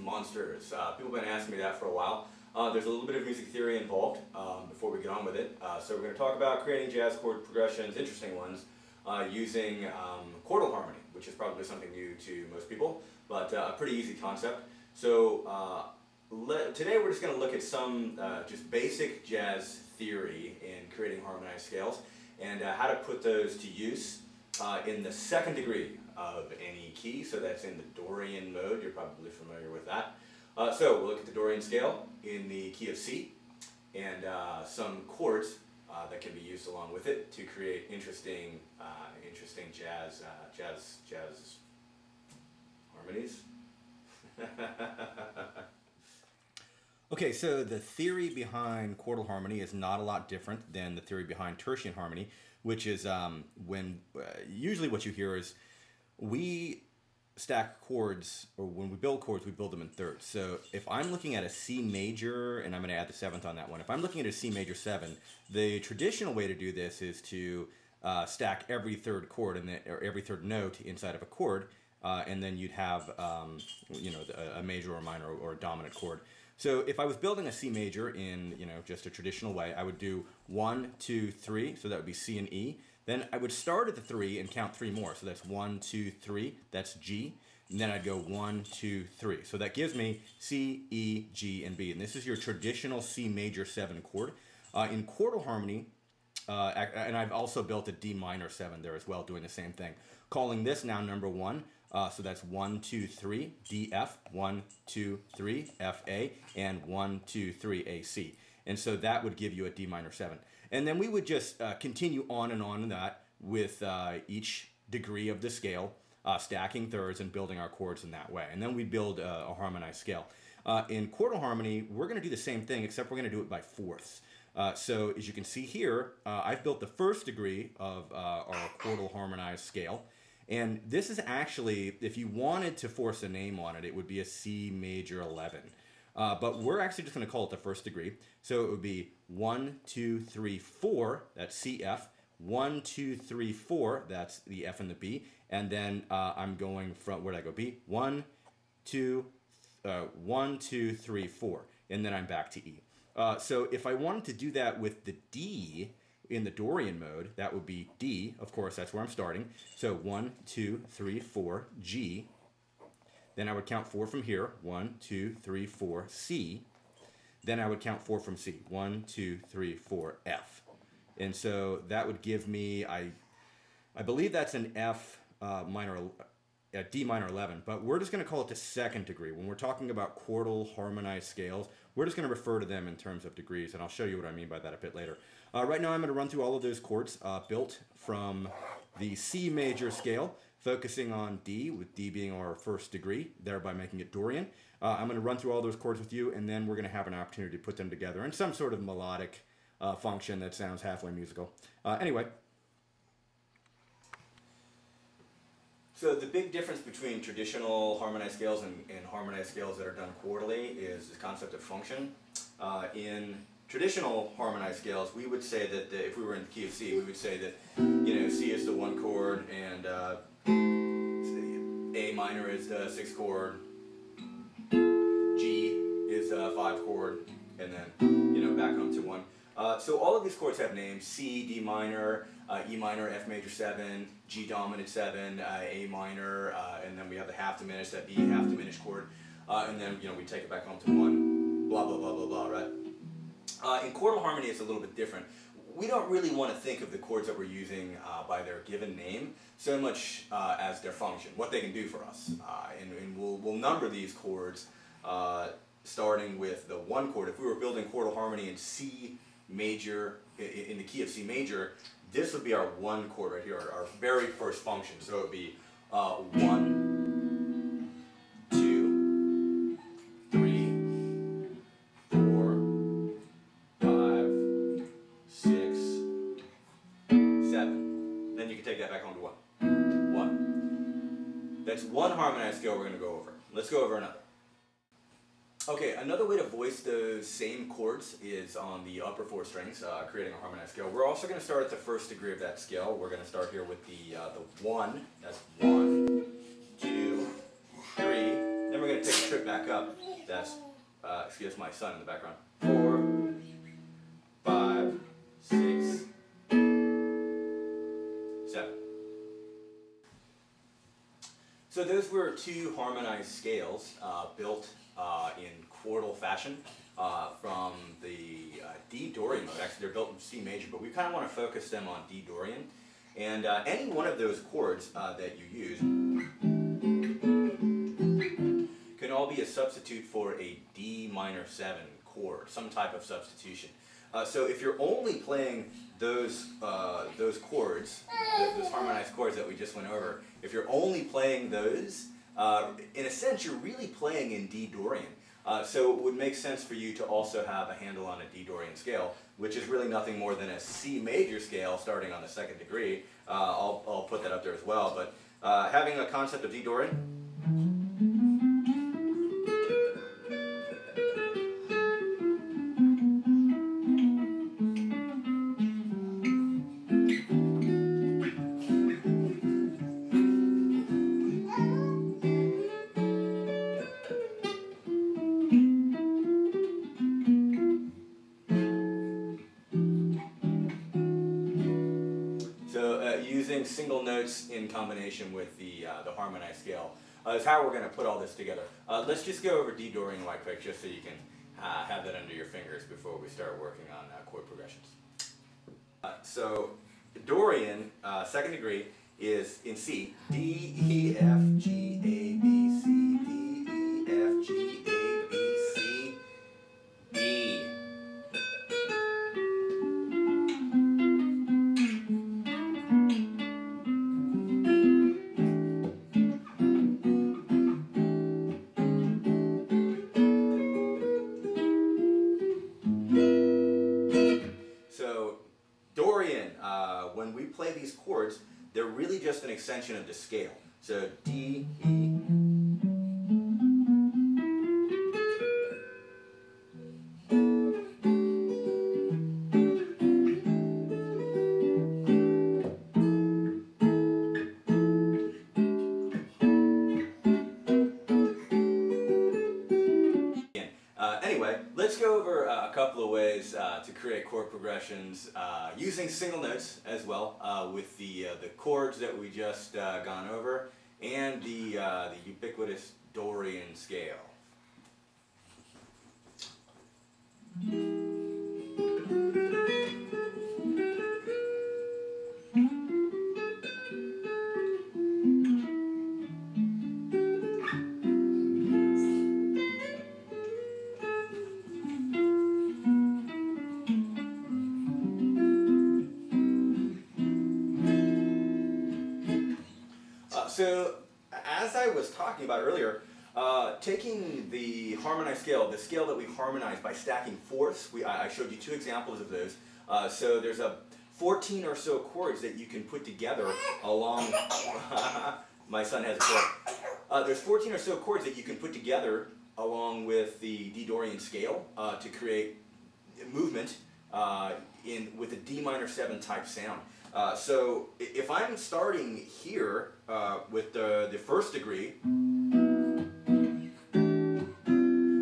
monsters? People have been asking me that for a while. There's a little bit of music theory involved before we get on with it. So we're going to talk about creating jazz chord progressions, interesting ones, using quartal harmony, which is probably something new to most people, but a pretty easy concept. So today we're just going to look at some just basic jazz theory in creating harmonized scales and how to put those to use in the second degree of any key. So that's in the Dorian mode. You're probably familiar with that. So we'll look at the Dorian scale in the key of C and some chords that can be used along with it to create interesting jazz harmonies. Okay, so the theory behind quartal harmony is not a lot different than the theory behind tertian harmony, which is usually what you hear is we stack chords, or when we build chords, we build them in thirds. So if I'm looking at a C major, and I'm going to add the seventh on that one, if I'm looking at a C major 7, the traditional way to do this is to stack every third chord or every third note inside of a chord, and then you'd have a major or minor or a dominant chord. So if I was building a C major in just a traditional way, I would do 1, 2, 3, so that would be C and E. Then I would start at the 3 and count 3 more. So that's 1, 2, 3, that's G. And then I'd go 1, 2, 3. So that gives me C, E, G, and B. And this is your traditional C major 7 chord. In quartal harmony, and I've also built a D minor 7 there as well, doing the same thing. Calling this now number 1. So that's 1, 2, 3, D, F, 1, 2, 3, F, A, and 1, 2, 3, A, C. And so that would give you a D minor 7. And then we would just continue on in that with each degree of the scale, stacking thirds and building our chords in that way. And then we build a harmonized scale. In quartal harmony, we're going to do the same thing, except we're going to do it by fourths. So as you can see here, I've built the first degree of our quartal harmonized scale. And this is actually, if you wanted to force a name on it, it would be a C major 11. But we're actually just going to call it the first degree. So it would be 1, 2, 3, 4, that's C, F. 1, 2, 3, 4, that's the F and the B. And then I'm going from, where did I go? B. 1, 2, 3, 4. And then I'm back to E. So if I wanted to do that with the D in the Dorian mode, that would be D. Of course, that's where I'm starting. So 1, 2, 3, 4, G. Then I would count 4 from here. 1, 2, 3, 4, C. Then I would count 4 from C. 1, 2, 3, 4, F. And so that would give me, I believe that's an F minor, a D minor 11. But we're just going to call it the second degree. When we're talking about quartal harmonized scales, we're just going to refer to them in terms of degrees. And I'll show you what I mean by that a bit later. Right now I'm going to run through all of those chords built from the C major scale, focusing on D, with D being our first degree, thereby making it Dorian. I'm going to run through all those chords with you, and then we're going to have an opportunity to put them together in some sort of melodic function that sounds halfway musical. Anyway. So the big difference between traditional harmonized scales and harmonized scales that are done quarterly is this concept of function. In traditional harmonized scales, we would say that if we were in the key of C, we would say that C is the 1 chord and A minor is the 6th chord, G is the 5 chord, and then back home to 1. So all of these chords have names: C, D minor, E minor, F major 7, G dominant 7, A minor, and then we have the half diminished, that B half diminished chord, and then we take it back home to 1, blah blah blah blah blah, right? In quartal harmony it's a little bit different. We don't really want to think of the chords that we're using by their given name so much as their function, what they can do for us. And we'll number these chords starting with the 1 chord. If we were building quartal harmony in C major, in the key of C major, this would be our 1 chord right here, our very first function. So it would be 1, 2, 3, 4, 5, 6, 7. Then you can take that back home to 1. 1. That's one harmonized scale we're going to go over. Let's go over another. Okay, another way to voice those same chords is on the upper 4 strings, creating a harmonized scale. We're also going to start at the first degree of that scale. We're going to start here with the 1. That's 1, 2, 3. Then we're going to take trip back up, that's, excuse my son in the background, 4, 5, 6, 7. So those were two harmonized scales built in quartal fashion from the D dorian mode. Actually, they're built in C major, but we kind of want to focus them on D dorian. And any one of those chords that you use can all be a substitute for a D minor 7 chord, some type of substitution. So if you're only playing those chords, those harmonized chords that we just went over, if you're only playing those, in a sense you're really playing in D dorian. So it would make sense for you to also have a handle on a D dorian scale, which is really nothing more than a C major scale starting on the 2nd degree. I'll put that up there as well, but having a concept of D dorian. Using single notes in combination with the harmonized scale is how we're going to put all this together. Let's just go over D dorian right quick, just so you can have that under your fingers before we start working on chord progressions. So Dorian, 2nd degree, is in C, D, E, F, G, A, B, C, D, E, F, G, A, B, C, D. Dorian, when we play these chords, they're really just an extension of the scale. So D, E. Anyway, let's go over a couple of ways to create chord progressions using single notes as well with the chords that we just gone over and the ubiquitous Dorian scale. So, as I was talking about earlier, taking the harmonized scale, the scale that we harmonize by stacking fourths, I showed you two examples of those. So there's 14 or so chords that you can put together along, my son has a chord. There's 14 or so chords that you can put together along with the D dorian scale to create movement with a D minor 7 type sound. So if I'm starting here with the 1st degree,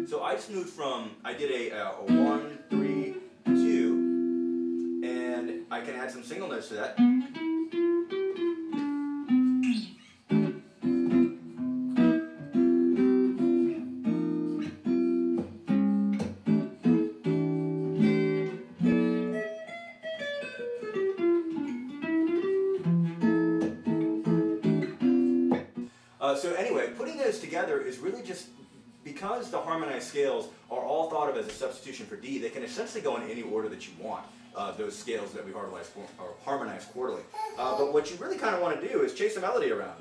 so I just moved from, I did a 1, 3, 2, and I can add some single notes to that. So anyway, putting those together is really just, because the harmonized scales are all thought of as a substitution for D, they can essentially go in any order that you want, those scales that we harmonize quarterly. But what you really kind of want to do is chase a melody around.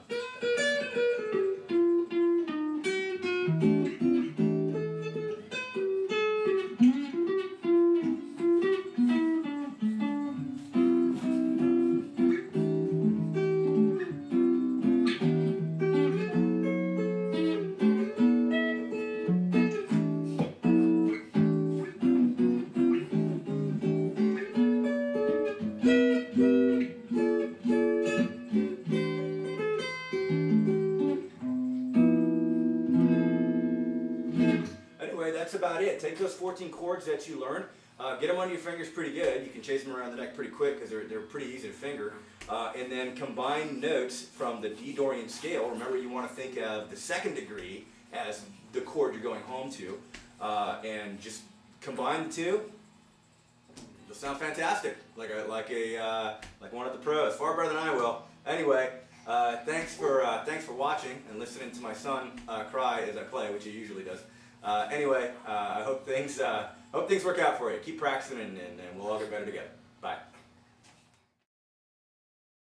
Anyway, that's about it. Take those 14 chords that you learned, get them under your fingers pretty good. You can chase them around the neck pretty quick because they're pretty easy to finger. And then combine notes from the D Dorian scale. Remember, you want to think of the second degree as the chord you're going home to, and just combine the two. You'll sound fantastic, like one of the pros, far better than I will. Anyway, thanks for watching and listening to my son cry as I play, which he usually does. Anyway, I hope things work out for you. Keep practicing, and we'll all get better together. Bye.